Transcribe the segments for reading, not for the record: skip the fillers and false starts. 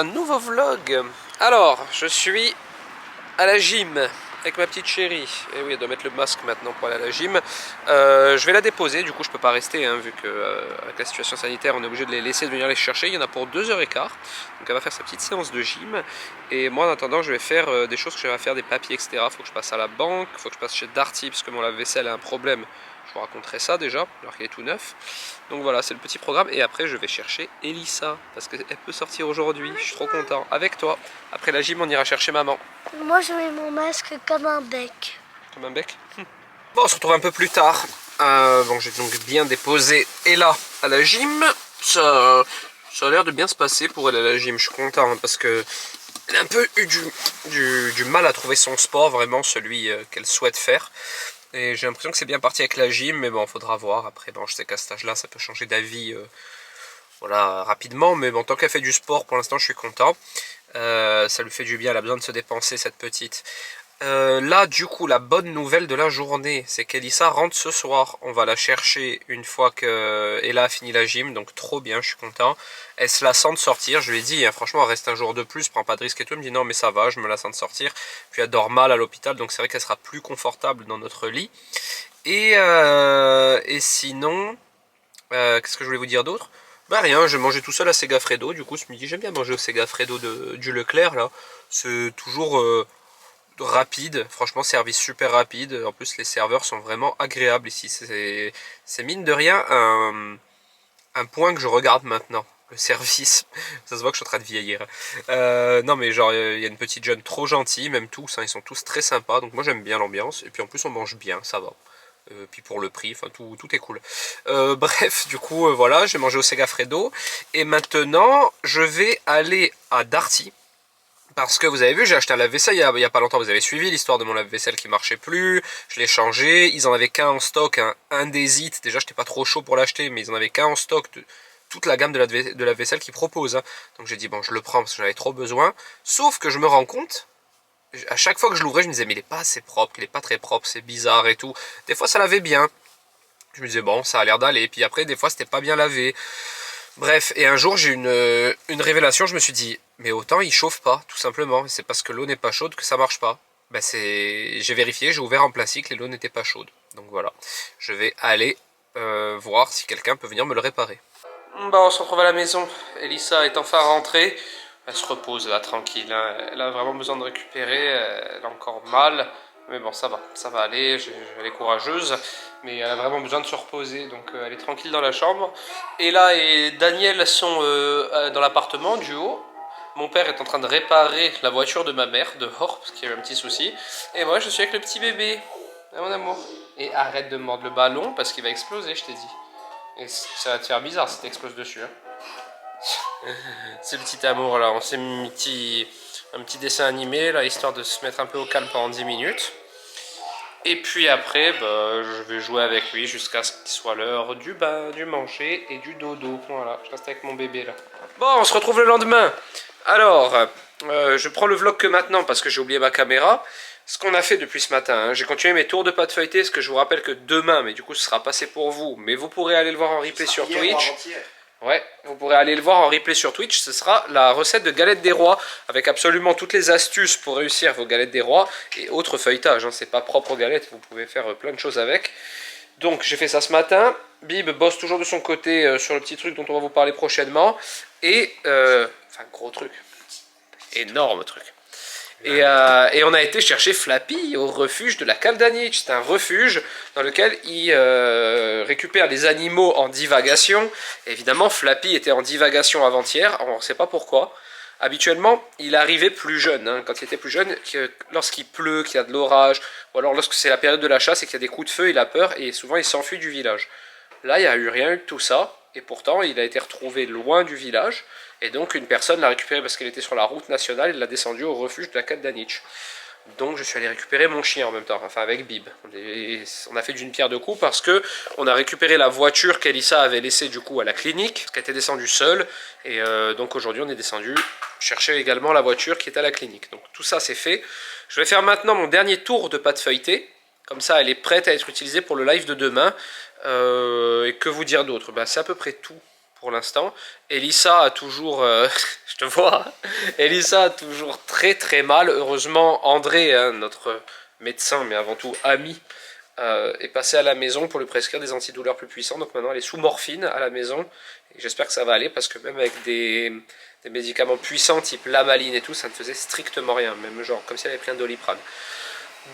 un nouveau vlog. Alors, je suis à la gym avec ma petite chérie. Et oui, elle doit mettre le masque maintenant pour aller à la gym. Je vais la déposer, du coup je peux pas rester, hein, vu que avec la situation sanitaire on est obligé de les laisser venir les chercher. Il y en a pour 2h15. Donc elle va faire sa petite séance de gym. Et moi en attendant je vais faire des choses que je vais faire, des papiers, etc. Faut que je passe à la banque, faut que je passe chez Darty parce que mon lave-vaisselle a un problème. Je vous raconterai ça déjà, alors qu'il est tout neuf. Donc voilà, c'est le petit programme. Et après, je vais chercher Elissa, parce qu'elle peut sortir aujourd'hui. Je suis trop content. Avec toi. Après la gym, on ira chercher maman. Moi, je mets mon masque comme un bec. Comme un bec. Bon, on se retrouve un peu plus tard. Bon, j'ai donc bien déposé Ella à la gym. Ça a l'air de bien se passer pour elle à la gym. Je suis content, hein, parce que elle a un peu eu du mal à trouver son sport, vraiment celui qu'elle souhaite faire. Et j'ai l'impression que c'est bien parti avec la gym, mais bon, faudra voir. Après, bon, je sais qu'à cet âge-là, ça peut changer d'avis voilà, rapidement. Mais bon, tant qu'elle fait du sport, pour l'instant, je suis content. Ça lui fait du bien, elle a besoin de se dépenser, cette petite. Là, du coup, la bonne nouvelle de la journée, c'est qu'Elissa rentre ce soir. On va la chercher une fois qu'Ella a fini la gym, donc trop bien, je suis content. Elle se la sent de sortir, je lui ai dit, hein, franchement, reste un jour de plus, prends pas de risque et tout. Elle me dit non, mais ça va, je me la sens de sortir. Puis elle dort mal à l'hôpital, donc c'est vrai qu'elle sera plus confortable dans notre lit. Et sinon, qu'est-ce que je voulais vous dire d'autre? Bah rien, j'ai mangé tout seul à Segafredo, du coup ce midi j'aime bien manger au Segafredo du Leclerc là. C'est toujours rapide, franchement service super rapide, en plus les serveurs sont vraiment agréables ici, c'est mine de rien un point que je regarde maintenant, le service, ça se voit que je suis en train de vieillir. Non mais genre il y a une petite jeune trop gentille, même tous, hein, ils sont tous très sympas, donc moi j'aime bien l'ambiance, et puis en plus on mange bien, ça va. Puis pour le prix, enfin tout est cool. Bref, du coup voilà, j'ai mangé au Segafredo, et maintenant je vais aller à Darty. Parce que vous avez vu, j'ai acheté un lave-vaisselle il y a pas longtemps, vous avez suivi l'histoire de mon lave-vaisselle qui marchait plus, je l'ai changé, ils en avaient qu'un en stock, un des hits, déjà j'étais pas trop chaud pour l'acheter, mais ils en avaient qu'un en stock de toute la gamme de lave-vaisselle qu'ils proposent, hein. Donc j'ai dit bon je le prends parce que j'avais trop besoin, sauf que je me rends compte, à chaque fois que je l'ouvrais je me disais mais il est pas assez propre, il est pas très propre, c'est bizarre et tout, des fois ça lavait bien, je me disais bon ça a l'air d'aller, puis après des fois c'était pas bien lavé. Bref, et un jour j'ai une révélation, je me suis dit, mais autant il chauffe pas, tout simplement, c'est parce que l'eau n'est pas chaude que ça marche pas. Ben j'ai vérifié, j'ai ouvert en plastique, l'eau n'était pas chaude. Donc voilà, je vais aller voir si quelqu'un peut venir me le réparer. Bon, on se retrouve à la maison, Elissa est enfin rentrée, elle se repose là, tranquille, hein. Elle a vraiment besoin de récupérer, elle a encore mal. Mais bon, ça va aller, elle est courageuse, mais elle a vraiment besoin de se reposer, donc elle est tranquille dans la chambre. Et là, et Daniel sont dans l'appartement du haut. Mon père est en train de réparer la voiture de ma mère dehors, parce qu'il y a eu un petit souci. Et moi, je suis avec le petit bébé, hein, mon amour. Et arrête de mordre le ballon, parce qu'il va exploser, je t'ai dit. Et ça va te faire bizarre si t'exploses dessus, hein. C'est le petit amour, là, on s'est mis un petit dessin animé, là, histoire de se mettre un peu au calme pendant 10 minutes. Et puis après, bah, je vais jouer avec lui jusqu'à ce qu'il soit l'heure du bain, du manger et du dodo. Voilà, je reste avec mon bébé là. Bon, on se retrouve le lendemain. Alors, je prends le vlog que maintenant parce que j'ai oublié ma caméra. Ce qu'on a fait depuis ce matin, hein, j'ai continué mes tours de pâte feuilletée, ce que je vous rappelle que demain, mais du coup ce sera passé pour vous, mais vous pourrez aller le voir en replay sur Twitch. Ouais, vous pourrez aller le voir en replay sur Twitch, ce sera la recette de galettes des rois, avec absolument toutes les astuces pour réussir vos galettes des rois, et autres feuilletages, hein, c'est pas propre aux galettes, vous pouvez faire plein de choses avec. Donc j'ai fait ça ce matin, Bib bosse toujours de son côté sur le petit truc dont on va vous parler prochainement, et, enfin gros truc, énorme truc. Et on a été chercher Flappy au refuge de la Kaldanic. C'est un refuge dans lequel il récupère les animaux en divagation. Et évidemment, Flappy était en divagation avant-hier. On ne sait pas pourquoi. Habituellement, il arrivait plus jeune. Hein, quand il était plus jeune, lorsqu'il pleut, qu'il y a de l'orage, ou alors lorsque c'est la période de la chasse et qu'il y a des coups de feu, il a peur et souvent il s'enfuit du village. Là, il n'y a eu rien eu de tout ça. Et pourtant, il a été retrouvé loin du village. Et donc, une personne l'a récupéré parce qu'elle était sur la route nationale. Il l'a descendu au refuge de la Kaldanic. Donc, je suis allé récupérer mon chien en même temps. Enfin, avec Bib. On a fait d'une pierre deux coups parce que on a récupéré la voiture qu'Elissa avait laissée du coup à la clinique. Parce qu'elle était descendue seule. Et donc, aujourd'hui, on est descendu chercher également la voiture qui est à la clinique. Donc, tout ça, c'est fait. Je vais faire maintenant mon dernier tour de pâte feuilletée. Comme ça, elle est prête à être utilisée pour le live de demain. Et que vous dire d'autre? Ben, c'est à peu près tout pour l'instant. Elissa a toujours, je te vois, Elissa a toujours très très mal. Heureusement, André, hein, notre médecin, mais avant tout ami, est passé à la maison pour lui prescrire des antidouleurs plus puissants. Donc maintenant elle est sous morphine à la maison. Et j'espère que ça va aller parce que même avec des médicaments puissants type Lamaline et tout, ça ne faisait strictement rien. Même genre comme si elle avait pris un Doliprane.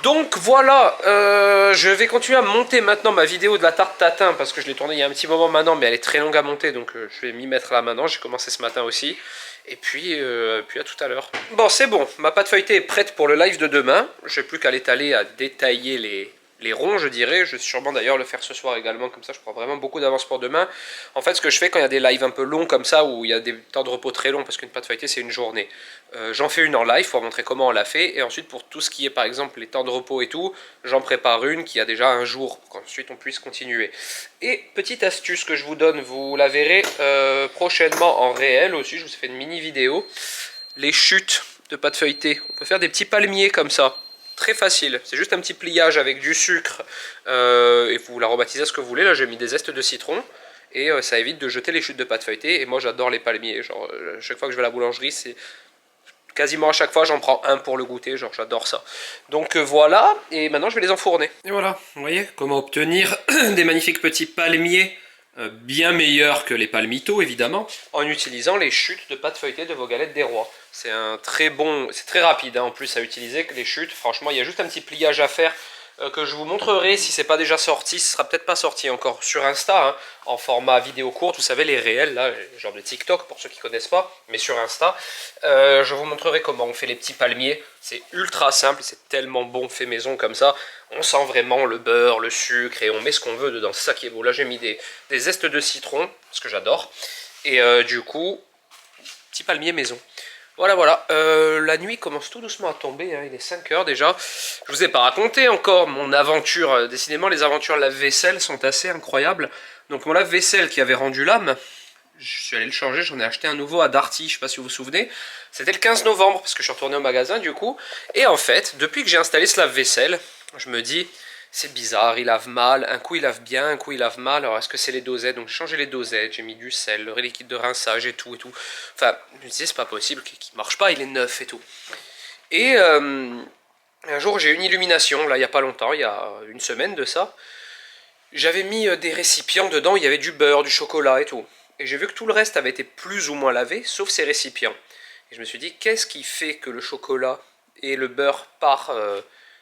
Donc voilà, je vais continuer à monter maintenant ma vidéo de la tarte tatin parce que je l'ai tournée il y a un petit moment maintenant, mais elle est très longue à monter, donc je vais m'y mettre là maintenant. J'ai commencé ce matin aussi, et puis à tout à l'heure. Bon, c'est bon, ma pâte feuilletée est prête pour le live de demain. Je n'ai plus qu'à l'étaler, à détailler les ronds, je dirais. Je vais sûrement d'ailleurs le faire ce soir également, comme ça je prends vraiment beaucoup d'avance pour demain. En fait, ce que je fais quand il y a des lives un peu longs comme ça, où il y a des temps de repos très longs, parce qu'une pâte feuilletée c'est une journée, j'en fais une en live pour montrer comment on l'a fait, et ensuite pour tout ce qui est par exemple les temps de repos et tout, j'en prépare une qui a déjà un jour, pour qu'ensuite on puisse continuer. Et petite astuce que je vous donne, vous la verrez prochainement en réel aussi, je vous ai fait une mini vidéo, les chutes de pâte feuilletée, on peut faire des petits palmiers comme ça. Très facile, c'est juste un petit pliage avec du sucre et vous l'aromatisez à ce que vous voulez. Là j'ai mis des zestes de citron et ça évite de jeter les chutes de pâte feuilletée. Et moi j'adore les palmiers, genre chaque fois que je vais à la boulangerie, c'est quasiment à chaque fois j'en prends un pour le goûter, genre j'adore ça. Donc voilà, et maintenant je vais les enfourner. Et voilà, vous voyez comment obtenir des magnifiques petits palmiers bien meilleurs que les palmitos évidemment, en utilisant les chutes de pâte feuilletée de vos galettes des rois. C'est un très bon, c'est très rapide hein, en plus à utiliser que les chutes. Franchement, il y a juste un petit pliage à faire que je vous montrerai si c'est pas déjà sorti. Ce sera peut-être pas sorti encore sur Insta, hein, en format vidéo courte. Vous savez les réels là, genre de TikTok pour ceux qui connaissent pas, mais sur Insta, je vous montrerai comment on fait les petits palmiers. C'est ultra simple, c'est tellement bon fait maison comme ça. On sent vraiment le beurre, le sucre et on met ce qu'on veut dedans. C'est ça qui est beau. Là j'ai mis des zestes de citron, parce que j'adore. Et du coup, petit palmier maison. Voilà, voilà. La nuit commence tout doucement à tomber, hein. Il est 5 h déjà. Je vous ai pas raconté encore mon aventure. Décidément, les aventures lave-vaisselle sont assez incroyables. Donc mon lave-vaisselle qui avait rendu l'âme, je suis allé le changer, j'en ai acheté un nouveau à Darty, je sais pas si vous vous souvenez. C'était le 15 novembre, parce que je suis retourné au magasin du coup. Et en fait, depuis que j'ai installé ce lave-vaisselle, je me dis... C'est bizarre, il lave mal, un coup il lave bien, un coup il lave mal, alors est-ce que c'est les dosettes? Donc j'ai changé les dosettes, j'ai mis du sel, le liquide de rinçage et tout. Enfin, je me disais c'est pas possible qu'il marche pas, il est neuf et tout. Et un jour j'ai eu une illumination, là il y a pas longtemps, il y a une semaine de ça. J'avais mis des récipients dedans, il y avait du beurre, du chocolat et tout. Et j'ai vu que tout le reste avait été plus ou moins lavé, sauf ces récipients. Et je me suis dit, qu'est-ce qui fait que le chocolat et le beurre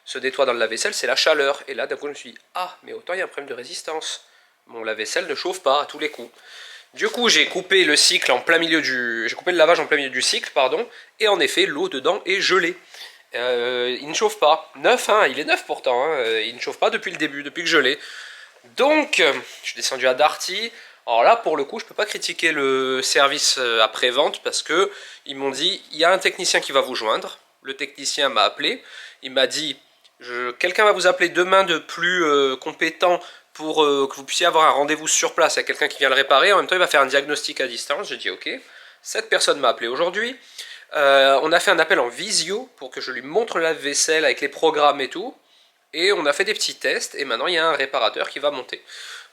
se nettoie dans le lave-vaisselle, c'est la chaleur. Et là, d'un coup, je me suis dit, ah, mais autant il y a un problème de résistance. Mon lave-vaisselle ne chauffe pas à tous les coups. Du coup, j'ai coupé le cycle en plein milieu du... J'ai coupé le lavage en plein milieu du cycle, pardon. Et en effet, l'eau dedans est gelée. Il ne chauffe pas. Neuf, hein, il est neuf pourtant. Hein. Il ne chauffe pas depuis le début, depuis que je l'ai. Donc, je suis descendu à Darty. Alors là, pour le coup, je ne peux pas critiquer le service après-vente parce que ils m'ont dit, il y a un technicien qui va vous joindre. Le technicien m'a appelé. Il m'a dit... Quelqu'un va vous appeler demain de plus compétent pour que vous puissiez avoir un rendez-vous sur place avec quelqu'un qui vient le réparer. En même temps, il va faire un diagnostic à distance. J'ai dit ok. Cette personne m'a appelé aujourd'hui. On a fait un appel en visio pour que je lui montre la vaisselle avec les programmes et tout. Et on a fait des petits tests. Et maintenant, il y a un réparateur qui va monter.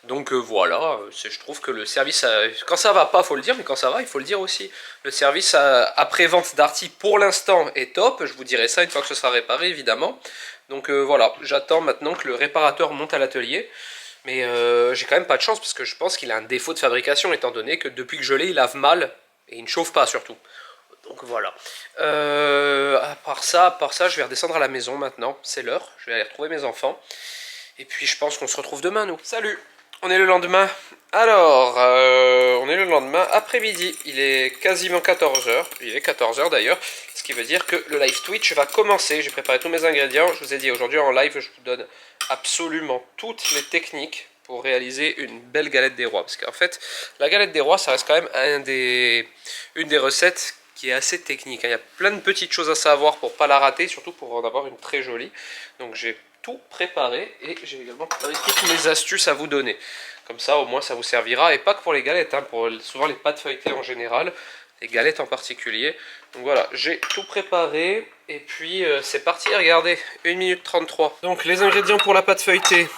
Donc voilà, je trouve que le service, quand ça va pas, faut le dire, mais quand ça va, il faut le dire aussi. Le service après-vente Darty, pour l'instant, est top. Je vous dirai ça une fois que ce sera réparé, évidemment. Donc voilà, j'attends maintenant que le réparateur monte à l'atelier. Mais j'ai quand même pas de chance, parce que je pense qu'il a un défaut de fabrication, étant donné que depuis que je l'ai, il lave mal, et il ne chauffe pas surtout. Donc voilà. À part ça, je vais redescendre à la maison maintenant. C'est l'heure, je vais aller retrouver mes enfants. Et puis je pense qu'on se retrouve demain, nous. Salut! On est le lendemain. Alors, on est le lendemain après-midi. Il est quasiment 14 h. Il est 14 h d'ailleurs. Ce qui veut dire que le live Twitch va commencer. J'ai préparé tous mes ingrédients. Je vous ai dit aujourd'hui en live, je vous donne absolument toutes les techniques pour réaliser une belle galette des rois. Parce qu'en fait, la galette des rois, ça reste quand même une des recettes qui est assez technique. Il y a plein de petites choses à savoir pour pas la rater, surtout pour en avoir une très jolie. Donc j'ai tout préparé et j'ai également préparé toutes mes astuces à vous donner. Comme ça, au moins, ça vous servira. Et pas que pour les galettes, hein, pour souvent les pâtes feuilletées en général, les galettes en particulier. Donc voilà, j'ai tout préparé. Et puis, c'est parti, regardez, 1 minute 33. Donc, les ingrédients pour la pâte feuilletée.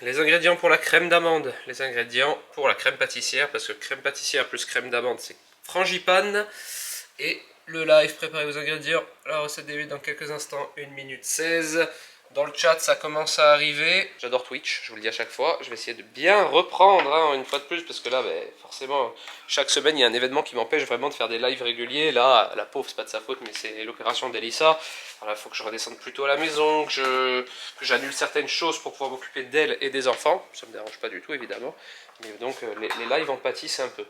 Les ingrédients pour la crème d'amande, les ingrédients pour la crème pâtissière, parce que crème pâtissière plus crème d'amande c'est frangipane. Et le live préparé aux ingrédients, la recette débute dans quelques instants, 1 minute 16. Dans le chat ça commence à arriver. J'adore Twitch, je vous le dis à chaque fois. Je vais essayer de bien reprendre hein, une fois de plus, parce que là forcément chaque semaine il y a un événement qui m'empêche vraiment de faire des lives réguliers. Là la pauvre c'est pas de sa faute mais c'est l'opération d'Elissa. Alors il faut que je redescende plus tôt à la maison, que j'annule certaines choses pour pouvoir m'occuper d'elle et des enfants. Ça me dérange pas du tout évidemment. Mais donc les lives en pâtissent un peu.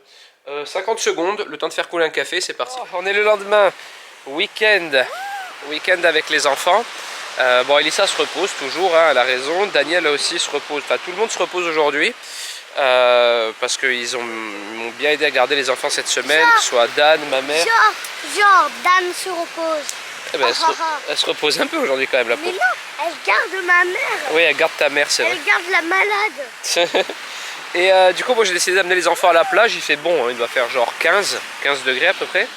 50 secondes, le temps de faire couler un café, c'est parti. Oh, on est le lendemain, week-end avec les enfants. Bon, Elissa se repose toujours, hein, elle a raison. Daniel aussi se repose, enfin tout le monde se repose aujourd'hui. Parce qu'ils m'ont bien aidé à garder les enfants cette semaine, que ce soit Dan, ma mère. Genre, Dan se repose. Eh ben, elle se repose un peu aujourd'hui quand même, la pauvre. Mais non, elle garde ma mère. Oui, elle garde ta mère, c'est vrai. Elle garde la malade. Et du coup, moi j'ai décidé d'amener les enfants à la plage. Il fait bon, hein, il doit faire genre 15 degrés à peu près. Là,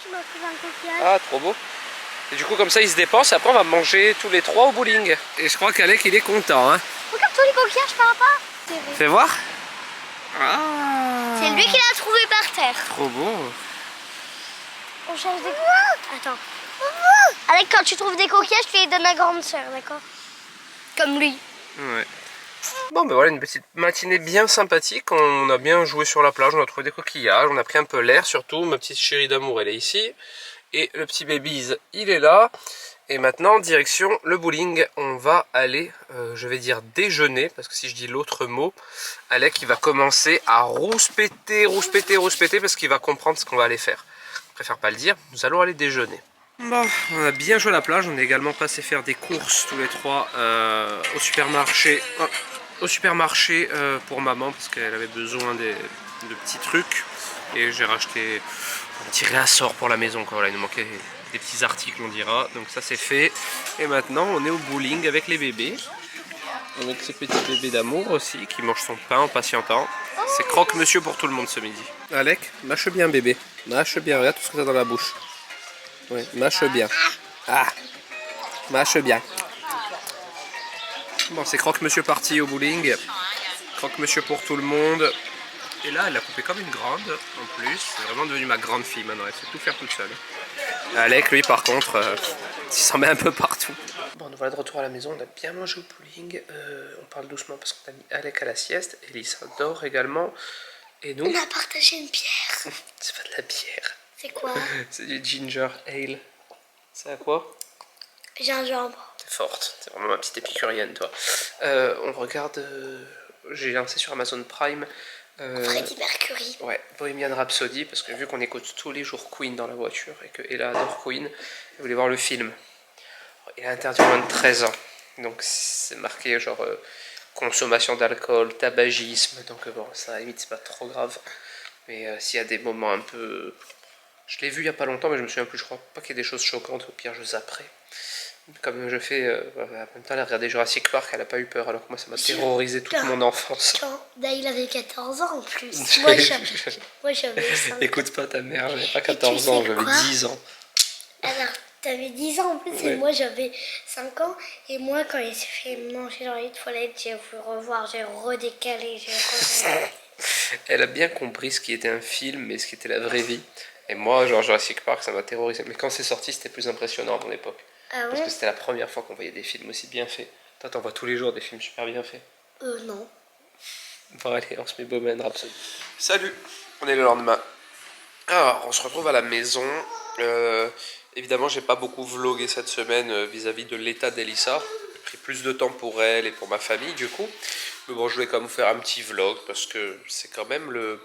tu m'as trouvé un coquillage. Ah, trop beau. Et du coup, comme ça, ils se dépensent. Après, on va manger tous les trois au bowling. Et je crois qu'Alec, il est content. Hein. Regarde tous les coquillages par rapport. Fais voir. Ah. C'est lui qui l'a trouvé par terre. Trop beau. On cherche des... Attends. Alec, quand tu trouves des coquillages, tu les donnes à grande sœur, d'accord? Comme lui. Ouais. Bon ben voilà une petite matinée bien sympathique, on a bien joué sur la plage, on a trouvé des coquillages, on a pris un peu l'air surtout, ma petite chérie d'amour elle est ici, et le petit baby's il est là, et maintenant direction le bowling, on va aller, je vais dire déjeuner, parce que si je dis l'autre mot, Alec il va commencer à rouspéter, parce qu'il va comprendre ce qu'on va aller faire. Je préfère pas le dire, nous allons aller déjeuner. Bon, on a bien joué à la plage, on est également passé faire des courses tous les trois au supermarché. Pour maman parce qu'elle avait besoin de petits trucs et j'ai racheté un petit réassort pour la maison quoi. Voilà, il nous manquait des petits articles on dira, donc ça c'est fait et maintenant on est au bowling avec les bébés, avec ce petit bébé d'amour aussi qui mange son pain en patientant. C'est croque-monsieur pour tout le monde ce midi. Alec, mâche bien bébé, mâche bien, regarde tout ce que tu as dans la bouche. Oui, mâche bien. Ah, mâche bien. Bon, c'est croque-monsieur parti au bowling. Croque-monsieur pour tout le monde. Et là, elle l'a coupé comme une grande, en plus. C'est vraiment devenu ma grande fille maintenant. Elle sait tout faire toute seule. Alec, lui, par contre, il s'en met un peu partout. Bon, nous voilà de retour à la maison. On a bien mangé au bowling. On parle doucement parce qu'on a mis Alec à la sieste. Elissa dort également. Et nous... On a partagé une bière. C'est pas de la bière. C'est quoi? C'est du ginger ale. C'est à quoi? Gingembre. T'es forte, t'es vraiment ma petite épicurienne toi. On regarde, j'ai lancé sur Amazon Prime Freddie Mercury. Ouais, Bohemian Rhapsody, parce que vu qu'on écoute tous les jours Queen dans la voiture et que Ella adore Queen, elle voulait voir le film. Il est interdit aux moins de 13 ans, donc c'est marqué genre consommation d'alcool, tabagisme, donc bon, ça à la limite c'est pas trop grave. Mais s'il y a des moments un peu... Je l'ai vu il y a pas longtemps, mais je me souviens plus, je crois pas qu'il y ait des choses choquantes, au pire je zapperai. Comme je fais, en même temps, elle a regardé Jurassic Park, elle a pas eu peur, alors que moi ça m'a terrorisé toute mon enfance. Il avait 14 ans en plus. Moi j'avais 5 ans. Écoute pas ta mère, j'avais pas 14 ans, j'avais 10 ans. Alors, t'avais 10 ans en plus, Ouais. et moi j'avais 5 ans. Et moi, quand il s'est fait manger dans les toilettes, j'ai voulu revoir, j'ai redécalé, j'ai redécalé. Elle a bien compris ce qui était un film et ce qui était la vraie vie. Et moi, genre Jurassic Park, ça m'a terrorisé. Mais quand c'est sorti, c'était plus impressionnant à mon époque. Ah Parce ouais? que c'était la première fois qu'on voyait des films aussi bien faits. Toi, t'en vois tous les jours des films super bien faits. Non. Bon, allez, on se met Bohemian Rhapsody. Salut, on est le lendemain. Alors, on se retrouve à la maison. Évidemment, j'ai pas beaucoup vlogué cette semaine vis-à-vis de l'état d'Elissa. J'ai pris plus de temps pour elle et pour ma famille, du coup. Mais bon, je voulais quand même vous faire un petit vlog parce que c'est quand même le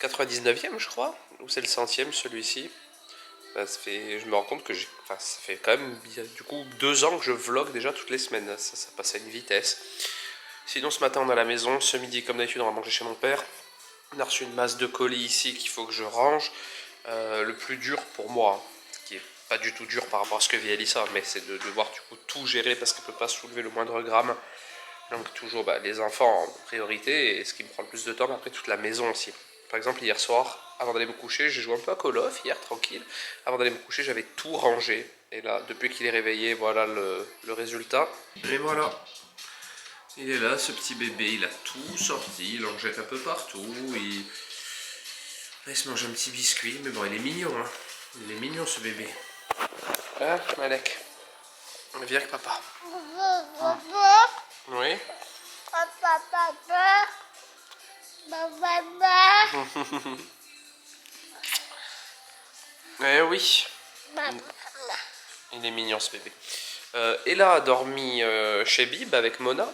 99e, je crois, ou c'est le 100e celui-ci. Bah, je me rends compte que ça fait quand même du coup 2 ans que je vlog déjà toutes les semaines. Ça passe à une vitesse. Sinon, ce matin, on est à la maison. Ce midi, comme d'habitude, on va manger chez mon père. On a reçu une masse de colis ici qu'il faut que je range. Le plus dur pour moi, qui est pas du tout dur par rapport à ce que vit Elissa, mais c'est de devoir du coup tout gérer parce qu'elle peut pas soulever le moindre gramme. Donc toujours les enfants en priorité et ce qui me prend le plus de temps, mais après toute la maison aussi. Par exemple hier soir, avant d'aller me coucher, j'ai joué un peu à Call of hier, tranquille. Avant d'aller me coucher, j'avais tout rangé. Et là, depuis qu'il est réveillé, voilà le résultat. Et voilà. Il est là, ce petit bébé, il a tout sorti, il en jette un peu partout, il se mange un petit biscuit, mais bon, il est mignon, hein. Il est mignon, ce bébé. Ah, Malek, viens avec papa. Oui. Eh oui. Il est mignon, ce bébé. Ella a dormi chez Bib avec Mona.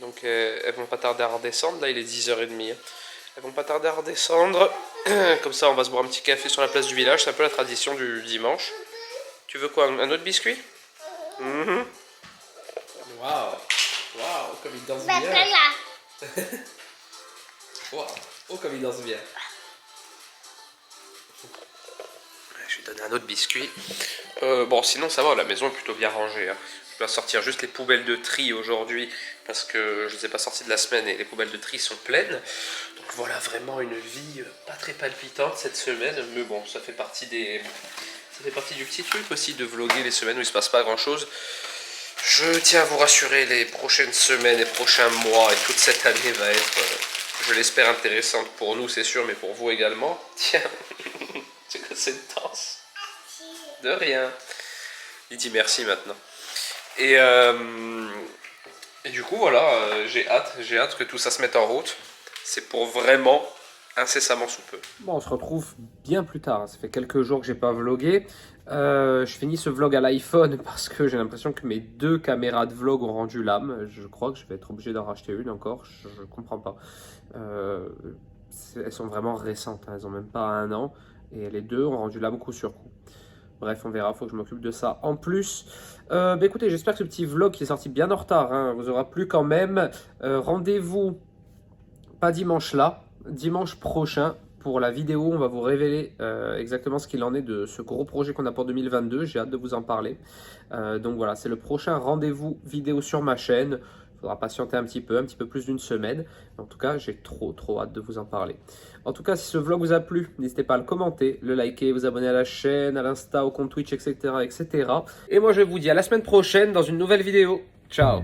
Donc elles vont pas tarder à redescendre. Là il est 10h30. Elles vont pas tarder à redescendre. Comme ça on va se boire un petit café sur la place du village. C'est un peu la tradition du dimanche. Tu veux quoi? Un autre biscuit? Waouh. Waouh, comme il danse bien. Waouh, oh comme il danse bien. Je vais donner un autre biscuit. Bon, sinon ça va, la maison est plutôt bien rangée. Hein. Je dois sortir juste les poubelles de tri aujourd'hui parce que je ne les ai pas sorties de la semaine et les poubelles de tri sont pleines. Donc voilà, vraiment une vie pas très palpitante cette semaine. Mais bon, ça fait partie du petit truc aussi de vlogger les semaines où il ne se passe pas grand chose. Je tiens à vous rassurer, les prochaines semaines, les prochains mois et toute cette année va être, je l'espère, intéressante pour nous, c'est sûr, mais pour vous également. Tiens, c'est quoi cette danse? De rien. Il dit merci maintenant. Et du coup, voilà, j'ai hâte que tout ça se mette en route. C'est pour vraiment incessamment sous peu. Bon, on se retrouve bien plus tard. Ça fait quelques jours que j'ai pas vlogué. Je finis ce vlog à l'iPhone parce que j'ai l'impression que mes 2 caméras de vlog ont rendu l'âme. Je crois que je vais être obligé d'en racheter une encore. Je comprends pas. Elles sont vraiment récentes. Hein. Elles ont même pas 1 an. Et les 2 ont rendu l'âme coup sur coup. Bref, on verra, faut que je m'occupe de ça en plus. Écoutez, j'espère que ce petit vlog qui est sorti bien en retard hein, vous aura plu quand même. Rendez-vous pas dimanche là, dimanche prochain pour la vidéo. On va vous révéler exactement ce qu'il en est de ce gros projet qu'on a pour 2022. J'ai hâte de vous en parler. Donc voilà, c'est le prochain rendez-vous vidéo sur ma chaîne. Il faudra patienter un petit peu plus d'1 semaine. En tout cas, j'ai trop hâte de vous en parler. En tout cas, si ce vlog vous a plu, n'hésitez pas à le commenter, le liker, vous abonner à la chaîne, à l'Insta, au compte Twitch, etc., etc. Et moi, je vous dis à la semaine prochaine dans une nouvelle vidéo. Ciao!